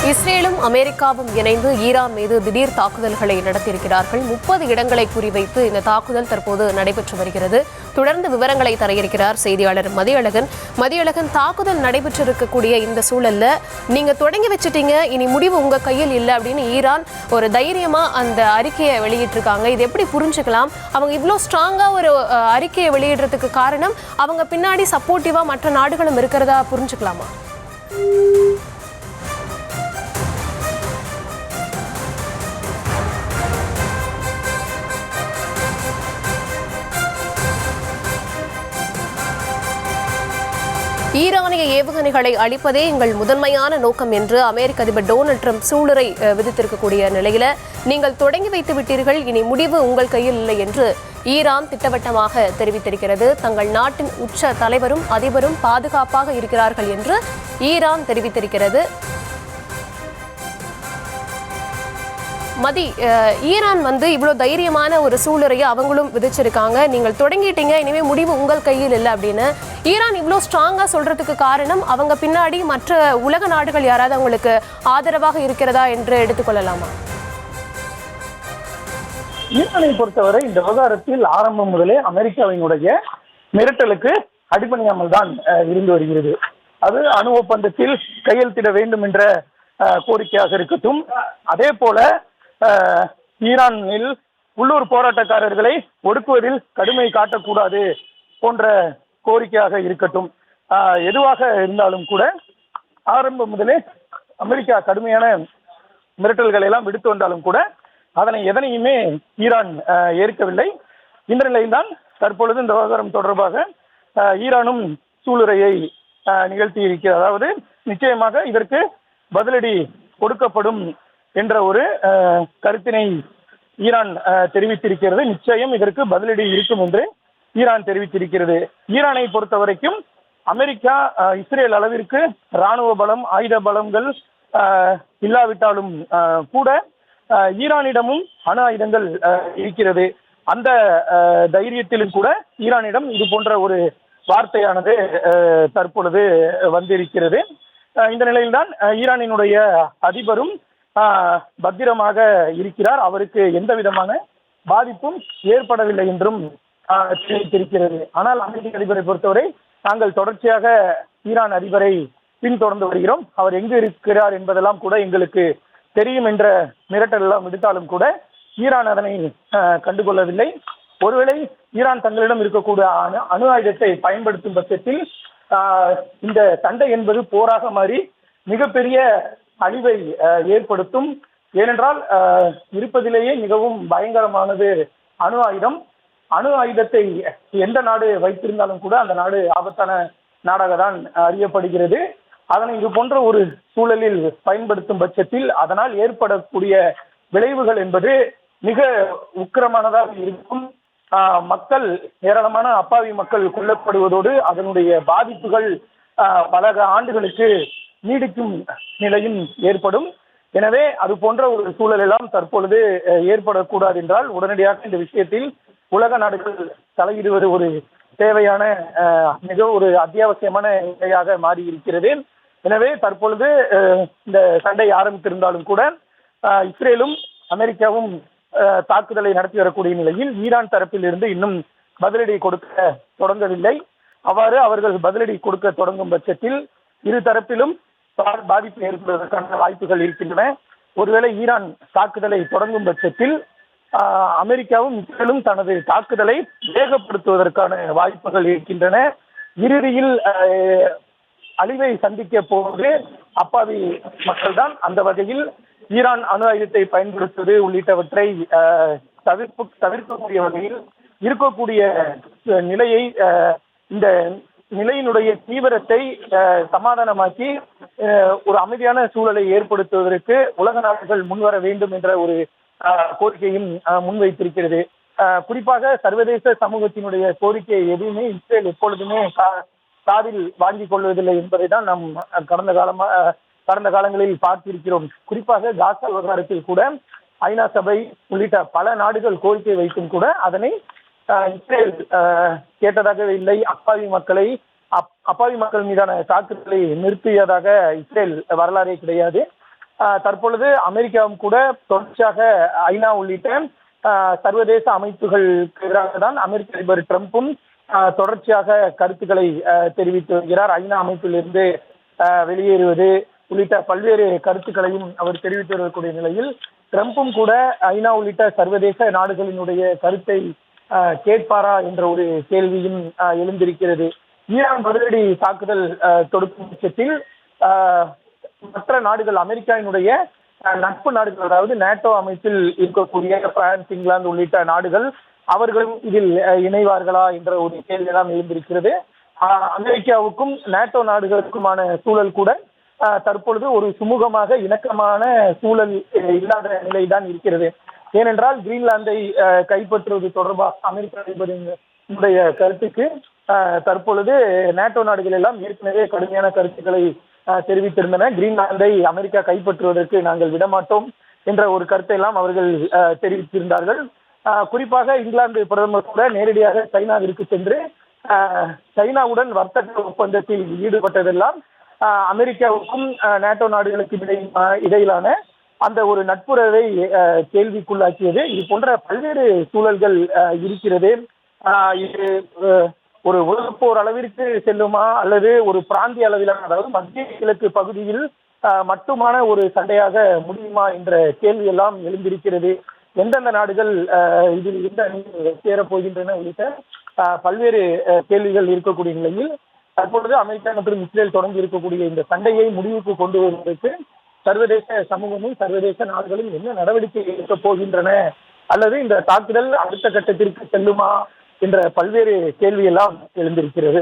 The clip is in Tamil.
இஸ்ரேலும் அமெரிக்காவும் இணைந்து ஈரான் மீது திடீர் தாக்குதல்களை நடத்தியிருக்கிறார்கள். 30 இடங்களை குறிவைத்து இந்த தாக்குதல் தற்போது நடைபெற்று வருகிறது. தொடர்ந்து விவரங்களை தர இருக்கிறார் செய்தியாளர் மதியழகன். தாக்குதல் நடைபெற்றிருக்கக்கூடிய இந்த சூழல்ல நீங்க தொடங்கி வச்சுட்டீங்க, இனி முடிவு உங்க கையில் இல்லை அப்படின்னு ஈரான் ஒரு தைரியமா அந்த அறிக்கையை வெளியிட்டிருக்காங்க. இது எப்படி புரிஞ்சுக்கலாம்? அவங்க இவ்வளோ ஸ்ட்ராங்கா ஒரு அறிக்கையை வெளியிடுறதுக்கு காரணம் அவங்க பின்னாடி சப்போர்ட்டிவா மற்ற நாடுகளும் இருக்கிறதா புரிஞ்சுக்கலாமா? ஈரானிய ஏவுகணைகளை அழிப்பதே எங்கள் முதன்மையான நோக்கம் என்று அமெரிக்க அதிபர் டொனால்ட் ட்ரம்ப் சூளுரை விதித்திருக்கக்கூடிய நிலையில நீங்கள் தொடங்கி வைத்து விட்டீர்கள், இனி முடிவு உங்கள் கையில் இல்லை என்று ஈரான் திட்டவட்டமாக தெரிவித்திருக்கிறது. தங்கள் நாட்டின் உச்ச தலைவரும் அதிபரும் பாதுகாப்பாக இருக்கிறார்கள் என்று ஈரான் தெரிவித்திருக்கிறது. ஈரான் இவ்வளோ தைரியமான ஒரு சூளுரையை அவங்களும் விதிச்சிருக்காங்க. நீங்கள் தொடங்கிட்டீங்க, இனிமே முடிவு உங்கள் கையில் இல்லை அப்படின்னு ஈரான் இவ்வளோ ஸ்ட்ராங்கா சொல்றதுக்கு காரணம் அவங்க பின்னாடி மற்ற உலக நாடுகள் யாராவது அவங்களுக்கு ஆதரவாக இருக்கிறதா என்று எடுத்துக்கொள்ளலாமா? ஈரானை பொறுத்தவரை இந்த விவகாரத்தில் ஆரம்பம் முதலே அமெரிக்காவினுடைய மிரட்டலுக்கு அடிபணியாமல் தான் இருந்து வருகிறது. அது அணு ஒப்பந்தத்தில் கையெழுத்திட வேண்டும் என்ற கோரிக்கையாக இருக்கட்டும், அதே போல ஈரானில் உள்ளூர் போராட்டக்காரர்களை ஒடுக்குவதில் கடுமை காட்டக்கூடாது போன்ற கோரிக்கையாக இருக்கட்டும், எதுவாக இருந்தாலும் கூட ஆரம்பம் முதலே அமெரிக்கா கடுமையான மிரட்டல்களை எல்லாம் விடுத்து வந்தாலும் கூட அதனை எதனையுமே ஈரான் ஏற்கவில்லை. இந்த நிலையில்தான் தற்பொழுது இந்த விவகாரம் தொடர்பாக ஈரானும் சூளுரையை நிகழ்த்தி இருக்கிறது. அதாவது நிச்சயமாக இதற்கு பதிலடி கொடுக்கப்படும் என்ற ஒரு கருத்தினை ஈரான் தெரிவித்திருக்கிறது. நிச்சயம் இதற்கு பதிலடி இருக்கும் என்று ஈரான் தெரிவித்திருக்கிறது. ஈரானை பொறுத்த வரைக்கும் அமெரிக்கா இஸ்ரேல் அளவிற்கு இராணுவ பலம் ஆயுத பலங்கள் இல்லாவிட்டாலும் கூட ஈரானிடமும் அணு ஆயுதங்கள் இருக்கிறது. அந்த தைரியத்திலும் கூட ஈரானிடம் இது போன்ற ஒரு வார்த்தையானது தற்பொழுது வந்திருக்கிறது. இந்த நிலையில்தான் ஈரானினுடைய அதிபரும் பத்திரமாக இருக்கிறார், அவருக்கு எந்த விதமான பாதிப்பும் ஏற்படவில்லை என்றும் தெரிவித்திருக்கிறது. ஆனால் அமெரிக்க அதிபரை பொறுத்தவரை நாங்கள் தொடர்ச்சியாக ஈரான் அதிபரை பின்தொடர்ந்து வருகிறோம், அவர் எங்கு இருக்கிறார் என்பதெல்லாம் கூட எங்களுக்கு தெரியும் என்ற மிரட்டல் எல்லாம் விடுத்தாலும் கூட ஈரான் அதனை கண்டுகொள்ளவில்லை. ஒருவேளை ஈரான் தங்களிடம் இருக்கக்கூடிய அணு ஆயுதத்தை பயன்படுத்தும் பட்சத்தில் இந்த சண்டை என்பது போராக மாறி மிகப்பெரிய அழிவை ஏற்படுத்தும். ஏனென்றால் இருப்பதிலேயே மிகவும் பயங்கரமானது அணு ஆயுதம். அணு ஆயுதத்தை எந்த நாடு வைத்திருந்தாலும் கூட அந்த நாடு ஆபத்தான நாடாக தான் அறியப்படுகிறது. அதனை இது போன்ற ஒரு சூழலில் பயன்படுத்தும் பட்சத்தில் அதனால் ஏற்படக்கூடிய விளைவுகள் என்பது மிக உக்கிரமானதாக இருக்கும். மக்கள் ஏராளமான அப்பாவி மக்கள் கொல்லப்படுவதோடு அதனுடைய பாதிப்புகள் பல ஆண்டுகளுக்கு நீடிக்கும் நிலையும் ஏற்படும். எனவே அது போன்ற ஒரு சூழல் எல்லாம் தற்பொழுது ஏற்படக்கூடாது என்றால் உடனடியாக இந்த விஷயத்தில் உலக நாடுகள் தலையிடுவது ஒரு தேவையான மிக ஒரு அத்தியாவசியமான நிலையாக மாறி இருக்கிறது. எனவே தற்பொழுது இந்த சண்டை ஆரம்பித்திருந்தாலும் கூட இஸ்ரேலும் அமெரிக்காவும் தாக்குதலை நடத்தி வரக்கூடிய நிலையில் ஈரான் தரப்பில் இருந்து இன்னும் பதிலடி கொடுக்க தொடங்கவில்லை. அவ்வாறு அவர்கள் பதிலடி கொடுக்க தொடங்கும் பட்சத்தில் இரு தரப்பிலும் பாதிப்பு ஏற்படுவதற்கான வாய்ப்புகள் இருக்கின்றன. ஒருவேளை ஈரான் தாக்குதலை தொடங்கும் பட்சத்தில் அமெரிக்காவும் இஸ்ரேலும் தனது தாக்குதலை வேகப்படுத்துவதற்கான வாய்ப்புகள் இருக்கின்றன. இறுதியில் அழிவை சந்திக்க போவது அப்பாவி மக்கள் தான். அந்த வகையில் ஈரான் அணு ஆயுதத்தை பயன்படுத்துவது உள்ளிட்டவற்றை தவிர்க்கக்கூடிய வகையில் இருக்கக்கூடிய நிலையை இந்த நிலையினுடைய தீவிரத்தை சமாதானமாக்கி ஒரு அமைதியான சூழலை ஏற்படுத்துவதற்கு உலக நாடுகள் முன்வர வேண்டும் என்ற ஒரு கோரிக்கையும் முன்வைத்திருக்கிறது. குறிப்பாக சர்வதேச சமூகத்தினுடைய கோரிக்கை எதுவுமே இஸ்ரேல் எப்பொழுதுமே காதில் வாங்கிக் கொள்வதில்லை என்பதை தான் நாம் கடந்த காலங்களில் பார்த்திருக்கிறோம். குறிப்பாக காசா விவகாரத்தில் கூட ஐநா சபை உள்ளிட்ட பல நாடுகள் கோரிக்கை வைத்தும் கூட அதனை இஸ்ரேல் கேட்டதாகவே இல்லை. அப்பாவி மக்கள் மீதான தாக்குதலை நிறுத்தியதாக இஸ்ரேல் வரலாறே கிடையாது. தற்பொழுது அமெரிக்காவும் கூட தொடர்ச்சியாக ஐநா உள்ளிட்ட சர்வதேச அமைப்புகளுக்கு எதிராக தான் அமெரிக்க அதிபர் ட்ரம்ப்பும் தொடர்ச்சியாக கருத்துக்களை தெரிவித்து வருகிறார். ஐநா அமைப்பிலிருந்து வெளியேறுவது உள்ளிட்ட பல்வேறு கருத்துக்களையும் அவர் தெரிவித்து வரக்கூடிய நிலையில் ட்ரம்ப்பும் கூட ஐநா உள்ளிட்ட சர்வதேச நாடுகளினுடைய கருத்தை கேட்பாரா என்ற ஒரு கேள்வியும் எழுந்திருக்கிறது. ஈரான் பதிலடி தாக்குதல் தொடுக்கும் பட்சத்தில் மற்ற நாடுகள் அமெரிக்காவினுடைய நட்பு நாடுகள், அதாவது நேட்டோ அமைப்பில் இருக்கக்கூடிய பிரான்ஸ், இங்கிலாந்து உள்ளிட்ட நாடுகள் அவர்களும் இதில் இணைவார்களா என்ற ஒரு கேள்வியெல்லாம் எழுந்திருக்கிறது. அமெரிக்காவுக்கும் நேட்டோ நாடுகளுக்குமான சூழல் கூட தற்பொழுது ஒரு சுமூகமாக இணக்கமான சூழல் இல்லாத நிலைதான் இருக்கிறது. ஏனென்றால் கிரீன்லாந்தை கைப்பற்றுவது தொடர்பாக அமெரிக்க அதிபரினுடைய கருத்துக்கு தற்பொழுது நேட்டோ நாடுகள் எல்லாம் ஏற்கனவே கடுமையான கருத்துக்களை தெரிவித்திருந்தன. கிரீன்லாந்தை அமெரிக்கா கைப்பற்றுவதற்கு நாங்கள் விடமாட்டோம் என்ற ஒரு கருத்தை எல்லாம் அவர்கள் தெரிவித்திருந்தார்கள். குறிப்பாக இங்கிலாந்து பிரதமர் கூட நேரடியாக சைனாவிற்கு சென்று சைனாவுடன் வர்த்தக ஒப்பந்தத்தில் ஈடுபட்டதெல்லாம் அமெரிக்காவுக்கும் நேட்டோ நாடுகளுக்கு இடையிலான அந்த ஒரு நட்புறவை கேள்விக்குள்ளாக்கியது. இது போன்ற பல்வேறு சூழல்கள் இருக்கிறது. இது ஒரு உலகப்போர் அளவிற்கு செல்லுமா அல்லது ஒரு பிராந்திய அளவிலான, அதாவது மத்திய கிழக்கு பகுதியில் மட்டுமான ஒரு சண்டையாக முடியுமா என்ற கேள்வி எல்லாம் எழுந்திருக்கிறது. எந்தெந்த நாடுகள் இதில் எந்த அணியில் சேரப்போகின்றன உள்ளிட்ட பல்வேறு கேள்விகள் இருக்கக்கூடிய நிலையில் தற்பொழுது அமெரிக்கா மற்றும் இஸ்ரேல் தொடங்கி இருக்கக்கூடிய இந்த சண்டையை முடிவுக்கு கொண்டு வருவதற்கு சர்வதேச சமூகமும் சர்வதேச நாடுகளும் என்ன நடவடிக்கை எடுக்க போகின்றன, அல்லது இந்த தாக்குதல் அடுத்த கட்டத்திற்கு செல்லுமா என்ற பல்வேறு கேள்வியெல்லாம் எழுந்திருக்கிறது.